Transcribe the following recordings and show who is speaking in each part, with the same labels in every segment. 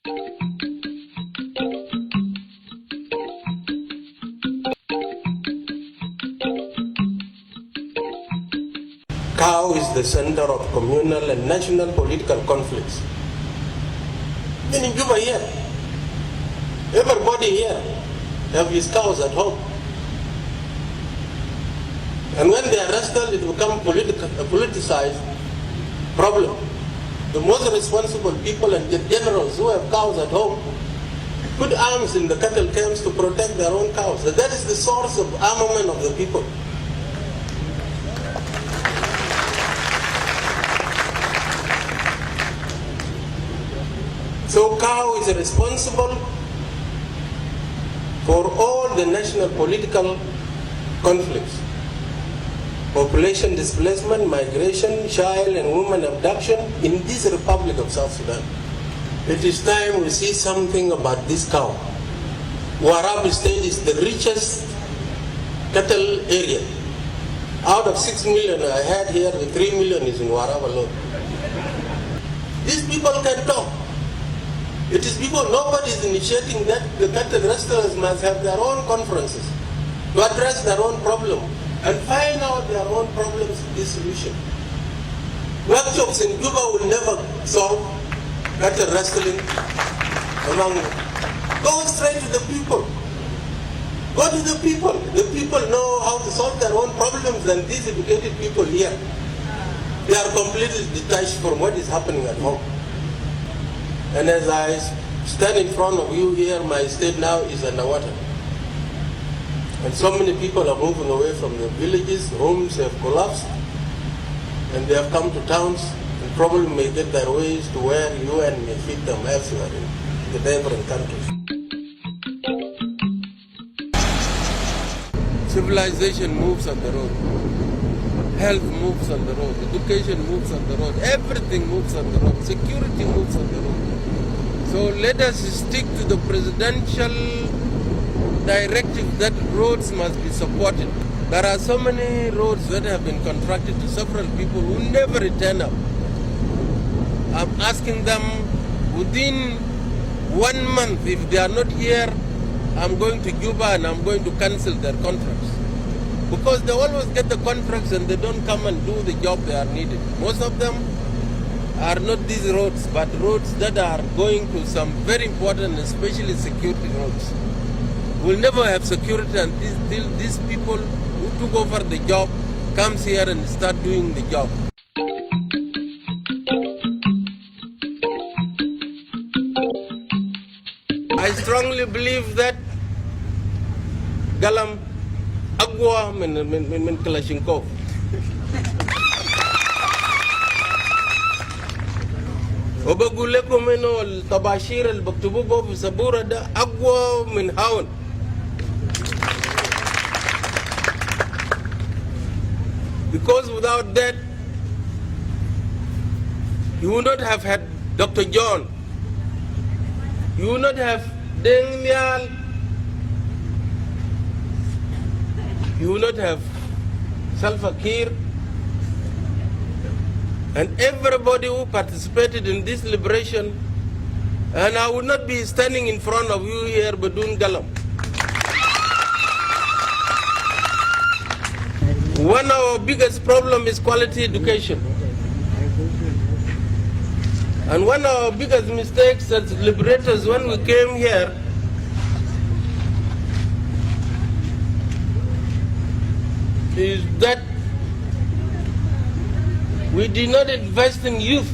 Speaker 1: Cow is the center of communal and national political conflicts. Then in Juba here, everybody here have his cows at home. And when they are arrested, it becomes a politicized problem. The most responsible people and the generals who have cows at home put arms in the cattle camps to protect their own cows. So that is the source of armament of the people. So cow is responsible for all the national political conflicts. Population displacement, migration, child and women abduction in this Republic of South Sudan. It is time we see something about this cow. Warab State is the richest cattle area. Out of 6 million I had here, the 3 million is in Warab alone. These people can talk. It is people, nobody is initiating that. The cattle rustlers must have their own conferences to address their own problem and find out their own problems in this solution. Workshops in Cuba will never solve cattle rustling among them. Go straight to the people. Go to the people. The people know how to solve their own problems than these educated people here. They are completely detached from what is happening at home. And as I stand in front of you here, my state now is underwater. And so many people are moving away from the villages, homes have collapsed, and they have come to towns and probably may get their ways to where UN may feed them elsewhere in the neighboring countries. Civilization moves on the road. Health moves on the road. Education moves on the road. Everything moves on the road. Security moves on the road. So let us stick to the presidential directive that roads must be supported. There are so many roads that have been contracted to several people who never return up. I'm asking them within 1 month, if they are not here, I'm going to Juba and I'm going to cancel their contracts. Because they always get the contracts and they don't come and do the job they are needed. Most of them are not these roads, but roads that are going to some very important, especially security roads. We'll never have security until these people who took over the job comes here and start doing the job. I strongly believe that Galam Agwa min Kalashnikov. وبقول لكم انه الطباشير اللي بكتبوه في سبوره ده اقوى من هاون. Because without that, you would not have had Dr. John. You would not have Deng Nial. You would not have Salva Kiir. And everybody who participated in this liberation, and I would not be standing in front of you here Badun Galam. One of our biggest problems is quality education. And one of our biggest mistakes as liberators when we came here is that we did not invest in youth.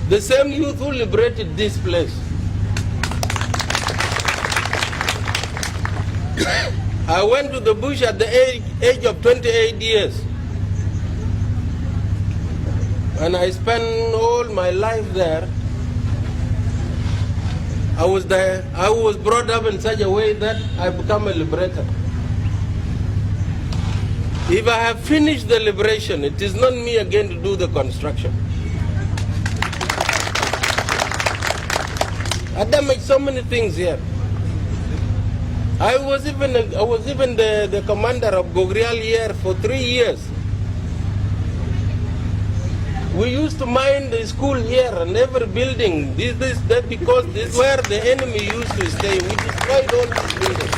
Speaker 1: The same youth who liberated this place. I went to the bush at the age of 28 years. And I spent all my life there. I was brought up in such a way that I became a liberator. If I have finished the liberation, it is not me again to do the construction. I damaged so many things here. I was even the commander of Gogrial here for 3 years. We used to mine the school here and every building. That because this is where the enemy used to stay. We destroyed all these buildings.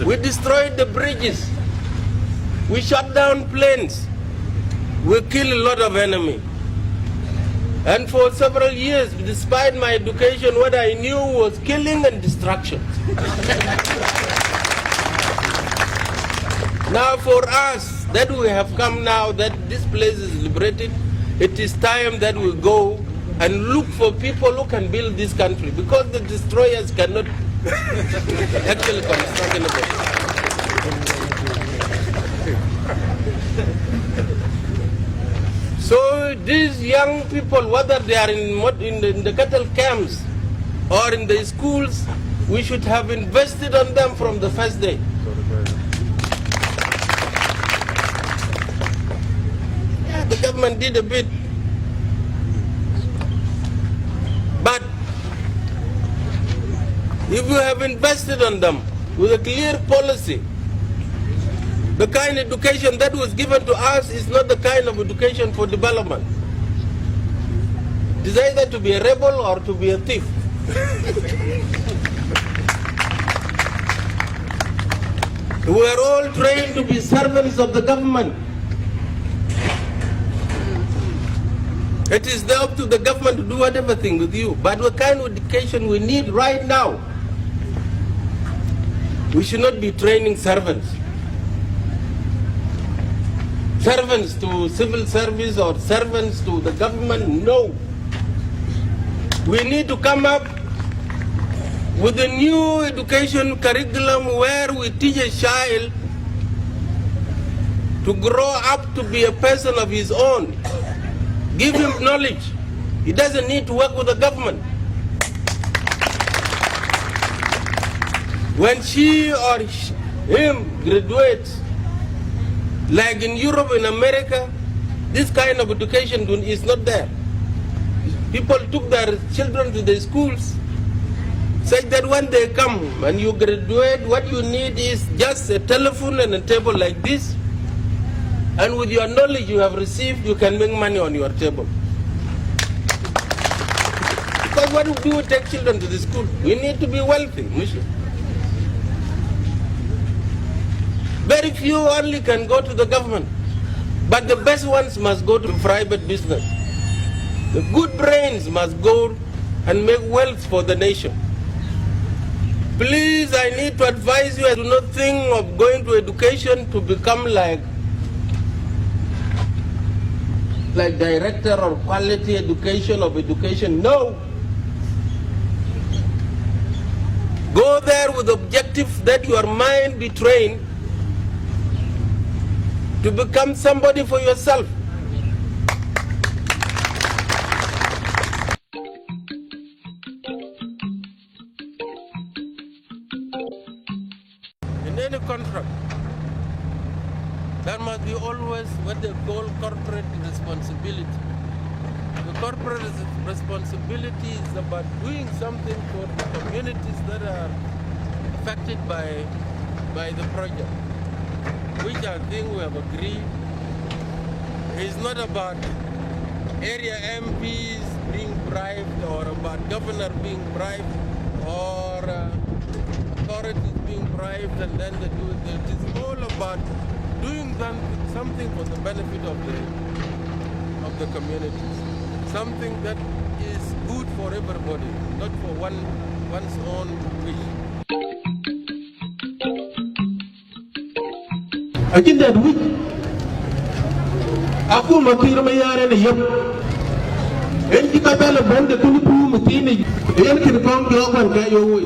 Speaker 1: We destroyed the bridges. We shut down planes. We killed a lot of enemy. And for several years, despite my education, what I knew was killing and destruction. Now for us, that we have come now, that this place is liberated, it is time that we go and look for people who can build this country, because the destroyers cannot actually construct anything. So these young people, whether they are in the cattle camps or in the schools, we should have invested on them from the first day. Yeah, the government did a bit. But if you have invested on them with a clear policy, the kind of education that was given to us is not the kind of education for development. It is either to be a rebel or to be a thief. We are all trained to be servants of the government. It is up to the government to do everything with you. But what kind of education we need right now? We should not be training servants. Servants to civil service or servants to the government, no. We need to come up with a new education curriculum where we teach a child to grow up to be a person of his own. Give him knowledge. He doesn't need to work with the government. When she or him graduates, like in Europe and America, this kind of education is not there. People took their children to the schools, such that when they come and you graduate, what you need is just a telephone and a table like this, and with your knowledge you have received, you can make money on your table. Because what do we take children to the school? We need to be wealthy. Very few only can go to the government, but the best ones must go to private business. The good brains must go and make wealth for the nation. Please, I need to advise you, I do not think of going to education to become like director or quality education of education. No. Go there with the objective that your mind be trained to become somebody for yourself. In any contract, there must be always what they call corporate responsibility. The corporate responsibility is about doing something for the communities that are affected by the project, which I think we have agreed is not about area MPs being bribed or about governor being bribed or authorities being bribed and then they do it. It is all about doing something for the benefit of the communities. Something that is good for everybody, not for one's own wish. I think that we aku makir mayare ne yep en ki ka bela bande kuni pu mutini en ki kom do kan ka yo wo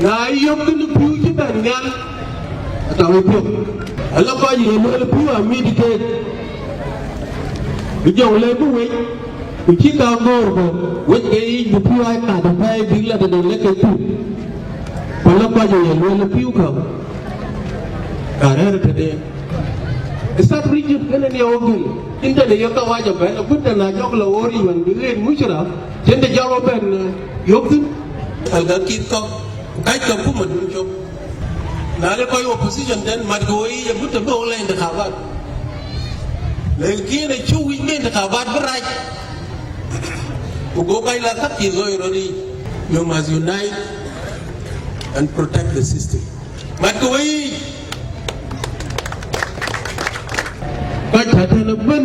Speaker 1: na yo kuni pu ki ban ngal ata wo pu ala ba yi mo le pu ami di ke bi jo le bu we ku ki ka ngor ko we ke yi pu ai ka da pai bi la de le ke pu ko la ba yi mo le pu ka today. Start reaching Kennedy Ogun. Into the Yoka Wajaban, a good and a Jokla Ori and the great Mushra, then the Jalaban Yoku, Algaki talk, Kaika Puman. Now, the opposition then might go away and put the ball in the Harvard. Lakini chu wingin ka bad berai. Ugo kai la ka kizo ironi. You must unite and protect the system. Matui. Kau cakap lepas,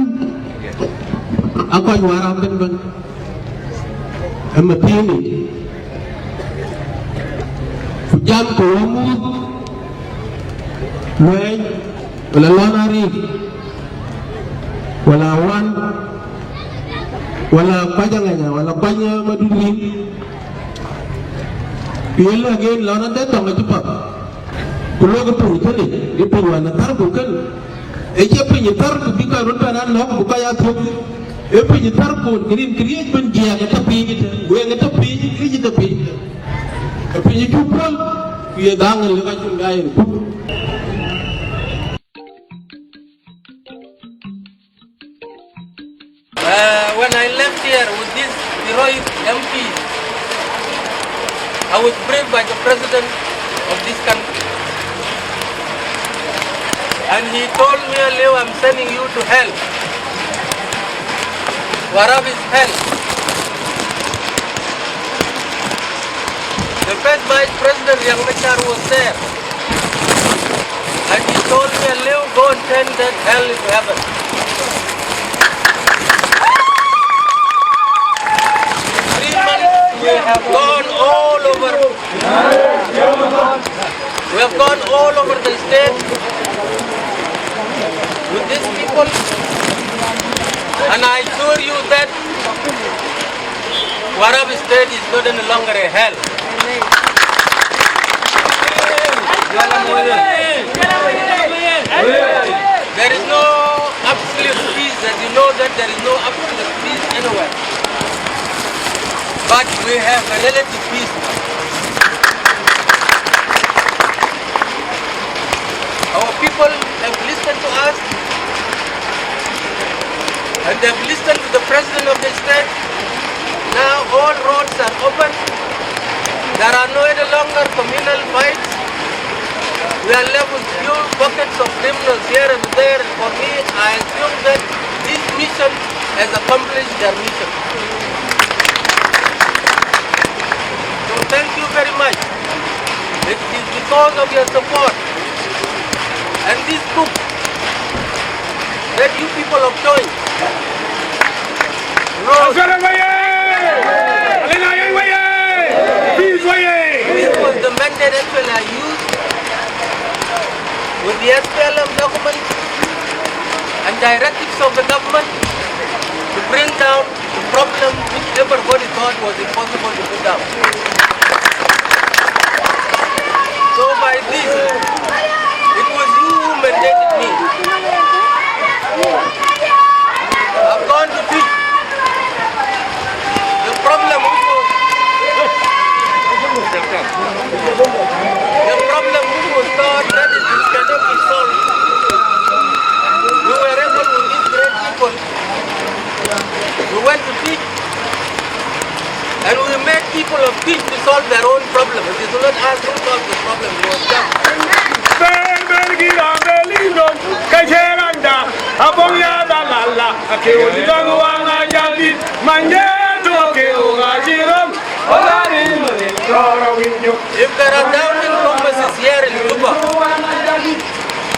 Speaker 1: aku juara kan? Emak ini. Jam kamu, main, wala lanari, wala wan, wala pajangannya, wala banyak maduri. Pilih lagi lawan dia tak cepat. Kalau kepung tadi, dia perlu tar bukan. Eja penyetar tu bika runtanan lok buka ya tu. Penyetar pun kirim pun dia kata pi kita, gue kata pi, kita pi. Penyetar pun dia dangan lekas cundain.
Speaker 2: When I left here with these heroic MPs, I was briefed by the president of this country. And he told me, Aleu, I'm sending you to hell. Warab is hell. The first vice president, Yang Machar, was there. And he told me, Aleu, go and turn that hell into heaven. 3 months, we have gone all over. We have gone all over the state with these people, and I assure you that Warab State is not any longer a hell. There is no absolute peace, as you know that there is no absolute peace anywhere. But we have a relative peace. Our people have listened to us, and they have listened to the president of the state. Now all roads are open. There are no any longer communal fights. We are left with few buckets of criminals here and there. And for me, I assume that this mission has accomplished their mission. So thank you very much. It is because of your support and this book that you people have joined. This was the mandate actually I used with the SPLM document and directives of the government to bring down the problem which everybody thought was impossible to put down. So by this, it was you who mandated me. I've gone to teach the problem which was thought that it cannot be solved. We were able with these great people. We went to teach, and we made people of teach to solve their own problem. It is not us who solve the problem, it was them. If there are doubting compasses here in Juba,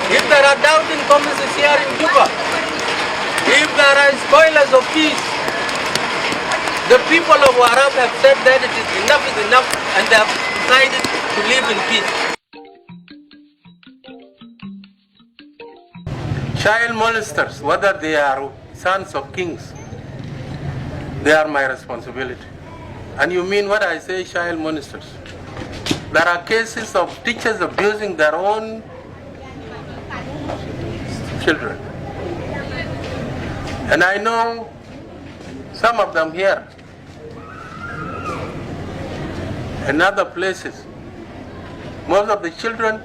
Speaker 2: if there are doubting compasses here in Juba, if there are spoilers of peace, the people of Warab have said that it is enough and they have decided to live in peace. Child molesters, whether they are sons of kings, they are my responsibility. And you mean what I say, child molesters? There are cases of teachers abusing their own children. And I know some of them here and other places. Most of the children,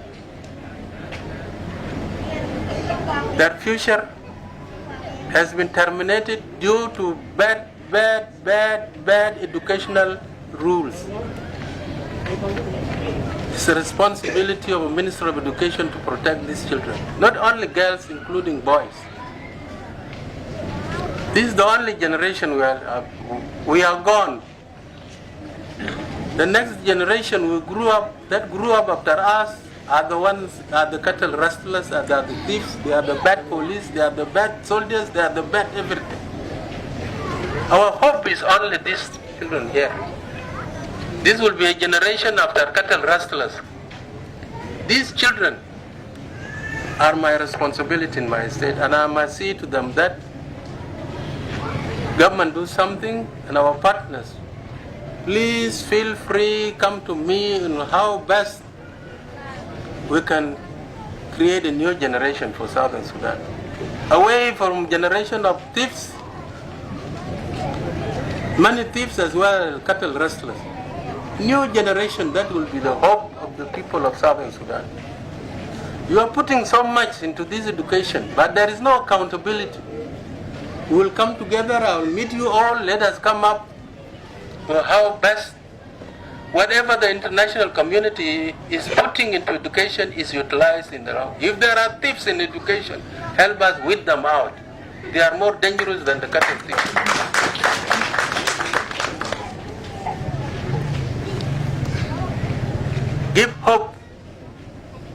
Speaker 2: their future has been terminated due to bad educational rules. It's the responsibility of a Minister of Education to protect these children. Not only girls, including boys.
Speaker 1: This is the only generation we are gone. The next generation that grew up after us are the cattle rustlers, are the thieves, they are the bad police, they are the bad soldiers, they are the bad everything. Our hope is only these children here. This will be a generation after cattle rustlers. These children are my responsibility in my state, and I must see to them that government do something, and our partners, please feel free, come to me on how best we can create a new generation for Southern Sudan. Away from generation of thieves, many thieves as well as cattle rustlers. New generation that will be the hope of the people of Southern Sudan. You are putting so much into this education, but there is no accountability. We will come together, I will meet you all, let us come up with how best whatever the international community is putting into education is utilized in the round. If there are thieves in education, help us weed them out. They are more dangerous than the cattle thieves. Give hope,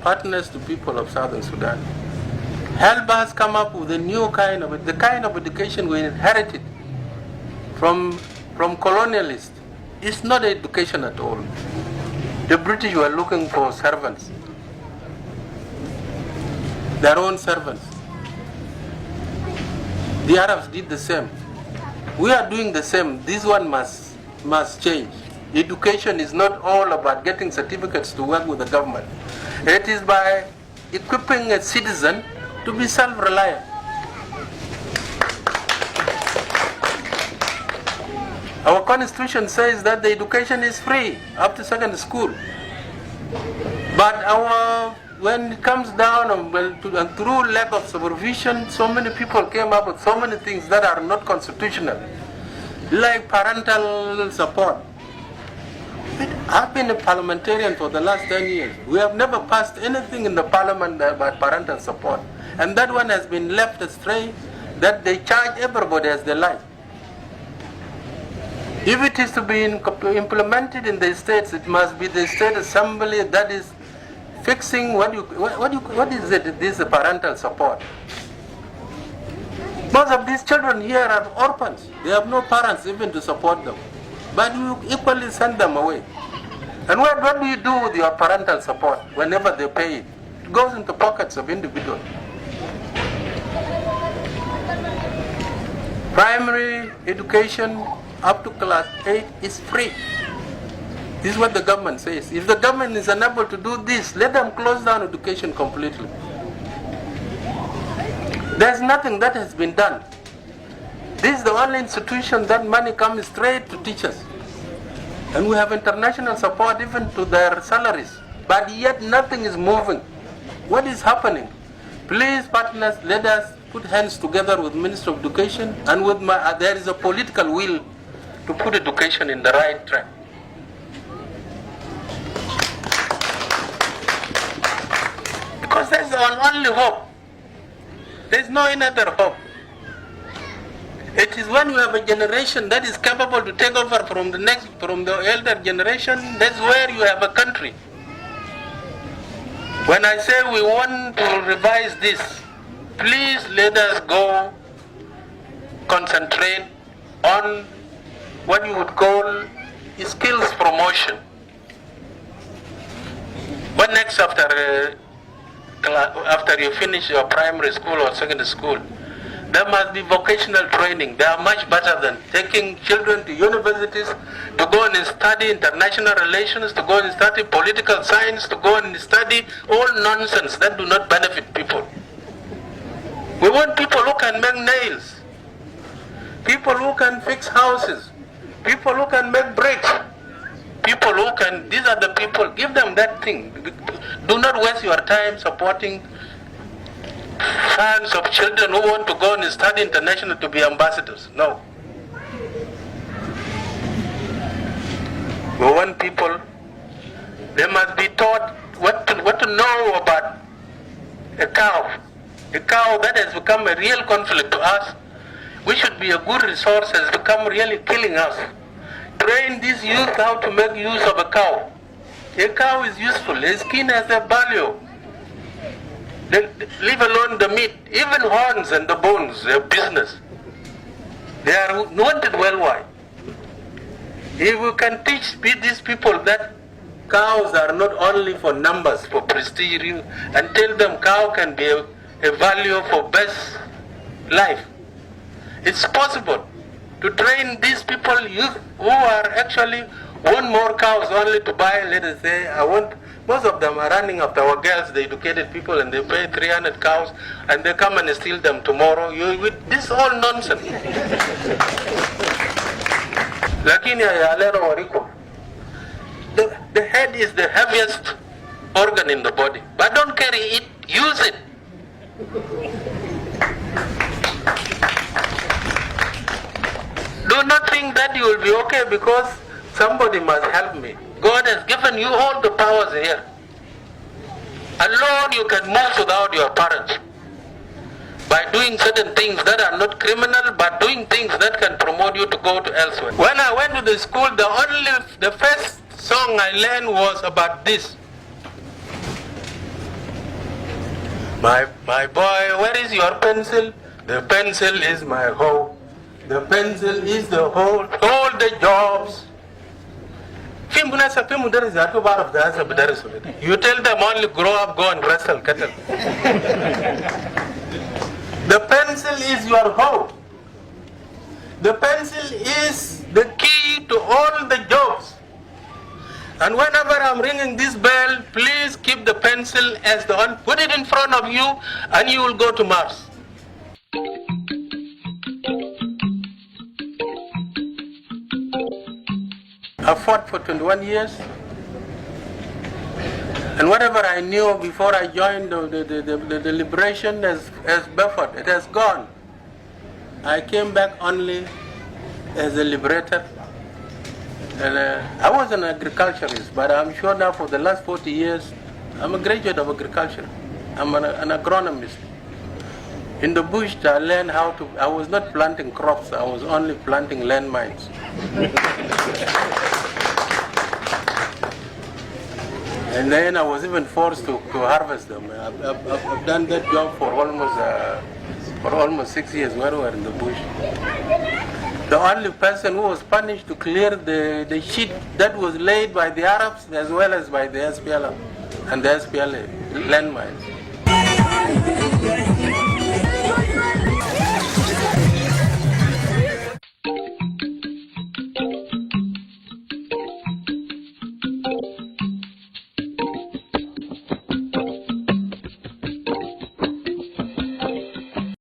Speaker 1: partners to people of Southern Sudan. Help us come up with a new kind of education we inherited from colonialists. It's not education at all. The British were looking for servants, their own servants. The Arabs did the same. We are doing the same. This one must change. Education is not all about getting certificates to work with the government. It is by equipping a citizen to be self-reliant. Our constitution says that the education is free up to secondary school. But when it comes down and through lack of supervision, so many people came up with so many things that are not constitutional, like parental support. I've been a parliamentarian for the last 10 years. We have never passed anything in the parliament about parental support. And that one has been left astray, that they charge everybody as they like. If it is to be implemented in the states, it must be the state assembly that is fixing what is it? This parental support. Most of these children here are orphans. They have no parents even to support them. But you equally send them away. And what do you do with your parental support whenever they pay it? It goes into pockets of individuals. Primary education up to class 8 is free. This is what the government says. If the government is unable to do this, let them close down education completely. There's nothing that has been done. This is the only institution that money comes straight to teachers. And we have international support even to their salaries. But yet nothing is moving. What is happening? Please, partners, let us put hands together with Minister of Education, and with there is a political will to put education in the right track. Because that's our only hope. There's no other hope. It is when you have a generation that is capable to take over from the elder generation, that's where you have a country. When I say we want to revise this, please let us go concentrate on what you would call skills promotion. What next after you finish your primary school or secondary school? There must be vocational training. They are much better than taking children to universities to go and study international relations, to go and study political science, to go and study all nonsense that do not benefit people. We want people who can make nails, people who can fix houses, people who can make bricks, people who can, these are the people, give them that thing. Do not waste your time supporting fans of children who want to go and study international to be ambassadors. No. We want people, they must be taught what to know about a cow. A cow that has become a real conflict to us which should be a good resource, has become really killing us. Train these youth how to make use of a cow. A cow is useful, the skin has a value. Leave alone the meat, even horns and the bones, they're business. They are wanted worldwide. If we can teach these people that cows are not only for numbers, for prestige, and tell them cow can be a value for best life. It's possible to train these people, youth, who are actually want more cows only to buy, let us say, most of them are running after our girls, the educated people, and they pay 300 cows, and they come and steal them tomorrow. This is all nonsense. Lakini ya lero wariko. The head is the heaviest organ in the body, but don't carry it, use it. Do not think that you will be okay because somebody must help me. God has given you all the powers here. Alone you can move without your parents. By doing certain things that are not criminal, but doing things that can promote you to go to elsewhere. When I went to the school, the first song I learned was about this. My boy, where is your pencil? The pencil is my hoe. The pencil is the whole, all the jobs. You tell them only grow up, go and wrestle cattle. The pencil is your hoe. The pencil is the key to all the jobs. And whenever I'm ringing this bell, please keep the pencil as the one, put it in front of you, and you will go to Mars. I fought for 21 years, and whatever I knew before I joined the liberation has buffered, it has gone. I came back only as a liberator. And I was an agriculturist, but I'm sure now for the last 40 years, I'm a graduate of agriculture. I'm an agronomist. In the bush, I learned how to, I was not planting crops, I was only planting landmines. And then I was even forced to harvest them. I've done that job for almost 6 years when we were in the bush. The only person who was punished to clear the shit that was laid by the Arabs as well as by the SPLA and the SPLA landmines.